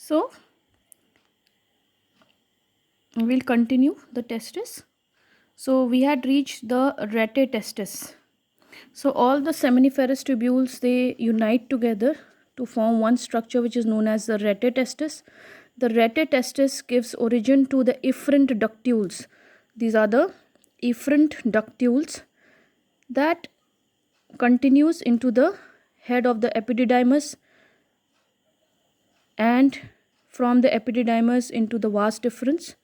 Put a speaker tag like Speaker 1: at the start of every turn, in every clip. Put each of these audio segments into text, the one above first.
Speaker 1: So we'll continue the testis. So we had reached the rete testis. So all the seminiferous tubules, they unite together to form one structure which is known as the rete testis. The rete testis gives origin to the efferent ductules. These are the efferent ductules that continues into the head of the epididymis, and from the epididymis into the vas deferens.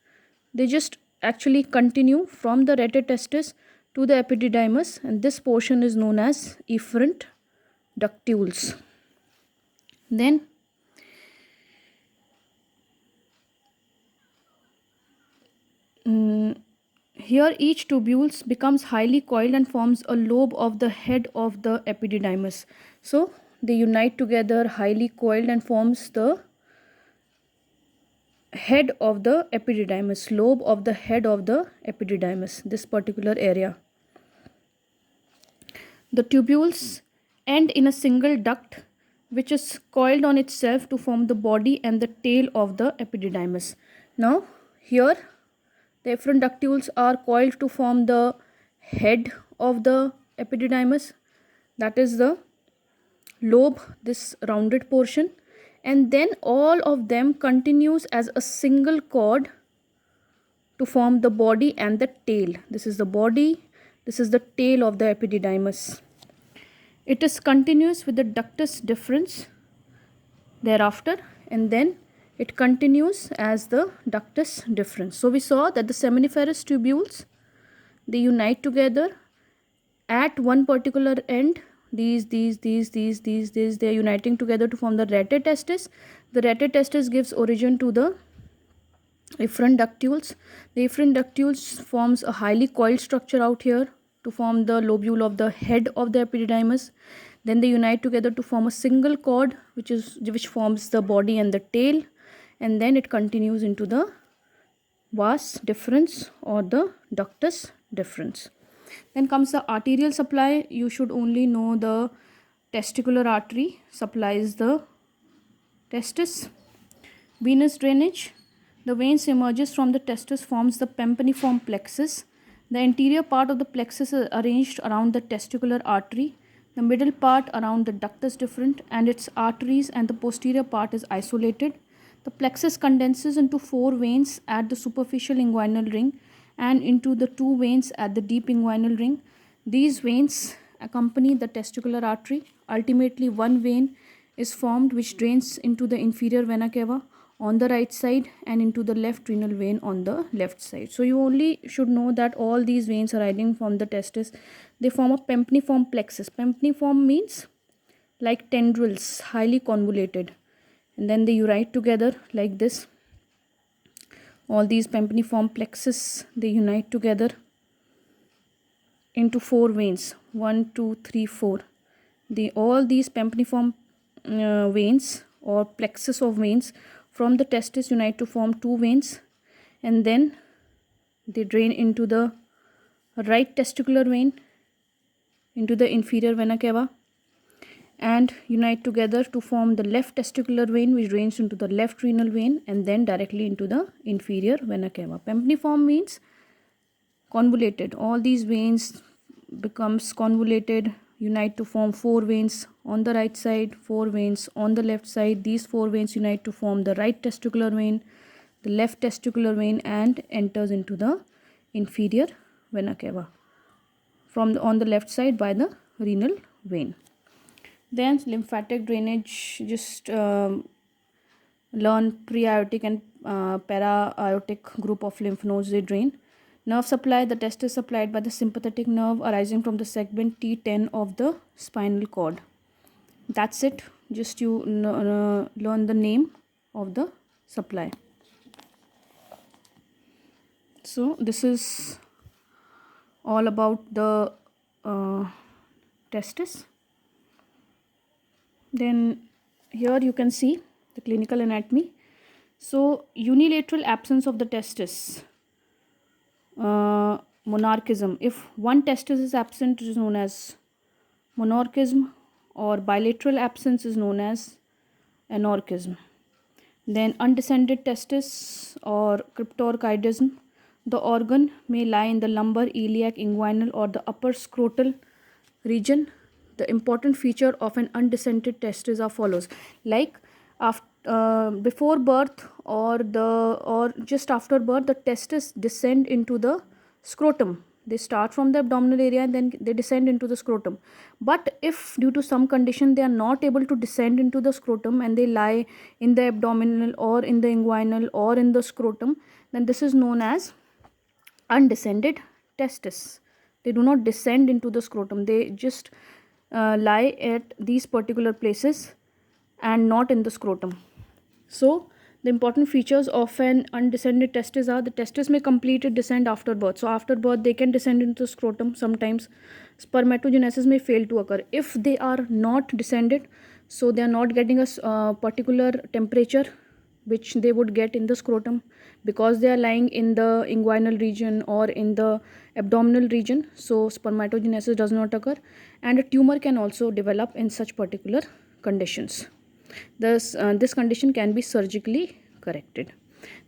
Speaker 1: They just actually continue from the rete testis to the epididymis, and this portion is known as efferent ductules. Then here each tubules becomes highly coiled and forms a lobe of the head of the epididymis. So they unite together, highly coiled, and forms the head of the epididymis, lobe of the head of the epididymis, this particular area. The tubules end in a single duct which is coiled on itself to form the body and the tail of the epididymis. Now here the efferent ductules are coiled to form the head of the epididymis, that is the lobe, this rounded portion, and then all of them continues as a single cord to form the body and the tail. This is the body, this is the tail of the epididymis. It is continuous with the ductus deferens thereafter, and then it continues as the ductus deferens. So we saw that the seminiferous tubules, they unite together at one particular end. These they are uniting together to form the rete testis. The rete testis gives origin to the efferent ductules. The efferent ductules forms a highly coiled structure out here to form the lobule of the head of the epididymis. Then they unite together to form a single cord which forms the body and the tail, and then it continues into the vas deferens or the ductus deferens. Then comes the arterial supply. You should only know the testicular artery supplies the testis. Venous drainage. The veins emerges from the testis, forms the pampaniform plexus. The anterior part of the plexus is arranged around the testicular artery, the middle part around the ductus deferens and its arteries, and the posterior part is isolated. The plexus condenses into 4 veins at the superficial inguinal ring and into the 2 veins at the deep inguinal ring. These veins accompany the testicular artery. Ultimately, one vein is formed which drains into the inferior vena cava on the right side and into the left renal vein on the left side. So you only should know that all these veins arising from the testis, they form a pampaniform plexus. Pampaniform means like tendrils, highly convoluted, and then they unite together like this. All these pampaniform plexus, they unite together into 4 veins, 1 2 3 4. All these pampaniform veins or plexus of veins from the testis unite to form 2 veins, and then they drain into the right testicular vein, into the inferior vena cava, and unite together to form the left testicular vein which drains into the left renal vein and then directly into the inferior vena cava. Pampaniform means convoluted. All these veins becomes convoluted, unite to form 4 veins on the right side, 4 veins on the left side. These 4 veins unite to form the right testicular vein, the left testicular vein, and enters into the inferior vena cava on the left side by the renal vein. Then lymphatic drainage, just learn pre-aortic and para-aortic group of lymph nodes they drain. Nerve supply, the testis supplied by the sympathetic nerve arising from the segment T10 of the spinal cord. That's it. Just you learn the name of the supply. So this is all about the testis. Then here you can see the clinical anatomy. So unilateral absence of the testis, monarchism. If one testis is absent, it is known as monarchism, or bilateral absence is known as anorchism. Then undescended testis or cryptorchidism. The organ may lie in the lumbar, iliac, inguinal, or the upper scrotal region. The important feature of an undescended testis are follows: like after, before birth or just after birth, the testis descend into the scrotum. They start from the abdominal area and then they descend into the scrotum. But if due to some condition they are not able to descend into the scrotum and they lie in the abdominal or in the inguinal or in the scrotum, then this is known as undescended testis. They do not descend into the scrotum, they just lie at these particular places and not in the scrotum. So the important features of an undescended testis are: the testis may completely descend after birth. So after birth they can descend into the scrotum. Sometimes spermatogenesis may fail to occur. If they are not descended, so they are not getting a particular temperature which they would get in the scrotum, because they are lying in the inguinal region or in the abdominal region, so spermatogenesis does not occur, and a tumor can also develop in such particular conditions. This condition can be surgically corrected.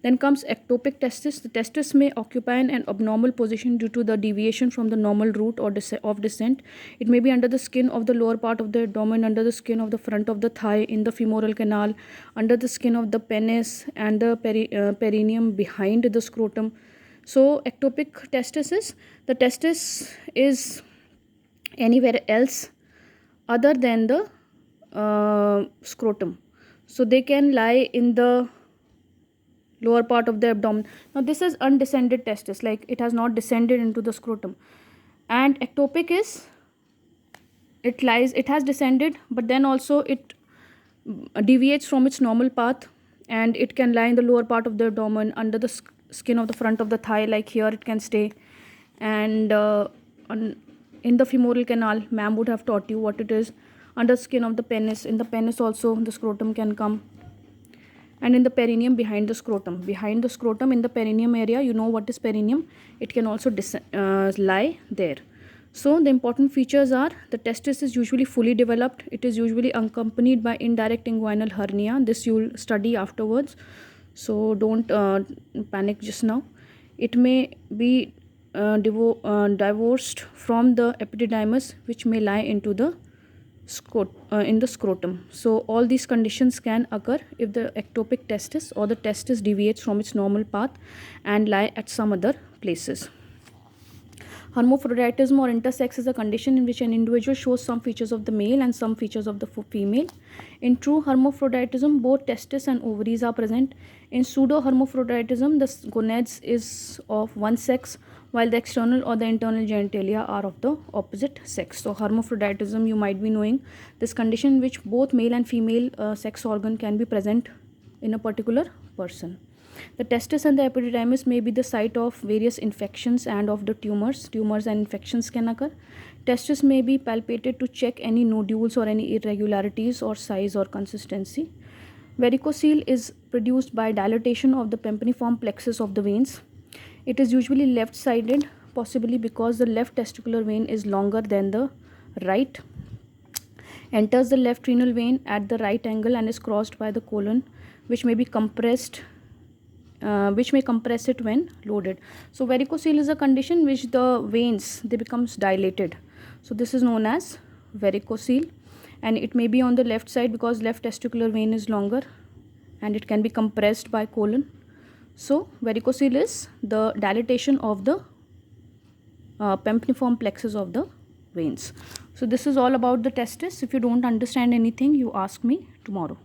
Speaker 1: Then comes ectopic testis. The testis may occupy an abnormal position due to the deviation from the normal route or of descent. It may be under the skin of the lower part of the abdomen, under the skin of the front of the thigh, in the femoral canal, under the skin of the penis, and the perineum behind the scrotum. So ectopic testis is the testis is anywhere else other than the scrotum. So they can lie in the lower part of the abdomen. Now this is undescended testis, like it has not descended into the scrotum. And ectopic is it has descended, but then also it deviates from its normal path, and it can lie in the lower part of the abdomen, under the skin of the front of the thigh, like here it can stay, and in the femoral canal, ma'am would have taught you what it is, under skin of the penis, in the penis also the scrotum can come, and in the perineum behind the scrotum. Behind the scrotum, in the perineum area, you know what is perineum, it can also lie there. So the important features are: the testis is usually fully developed, it is usually accompanied by indirect inguinal hernia. This you'll study afterwards, so don't panic just now. It may be divorced from the epididymis, which may lie into the in the scrotum. So all these conditions can occur if the ectopic testis or the testis deviates from its normal path and lie at some other places. Hermaphroditism or intersex is a condition in which an individual shows some features of the male and some features of the female. In true hermaphroditism, both testis and ovaries are present. In pseudo hermaphroditism, the gonads is of one sex, while the external or the internal genitalia are of the opposite sex. So hermaphroditism, you might be knowing, this condition in which both male and female sex organ can be present in a particular person. The testis and the epididymis may be the site of various infections and of the tumors. Tumors and infections can occur. Testis may be palpated to check any nodules or any irregularities or size or consistency. Varicocele is produced by dilatation of the pampiniform plexus of the veins. It is usually left-sided, possibly because the left testicular vein is longer than the right. Enters the left renal vein at the right angle and is crossed by the colon, which may compress it when loaded. So varicocele is a condition which the veins, they becomes dilated. So this is known as varicocele, and it may be on the left side because left testicular vein is longer and it can be compressed by colon. So varicocele is the dilatation of the pampiniform plexus of the veins. So this is all about the testis. If you don't understand anything, you ask me tomorrow.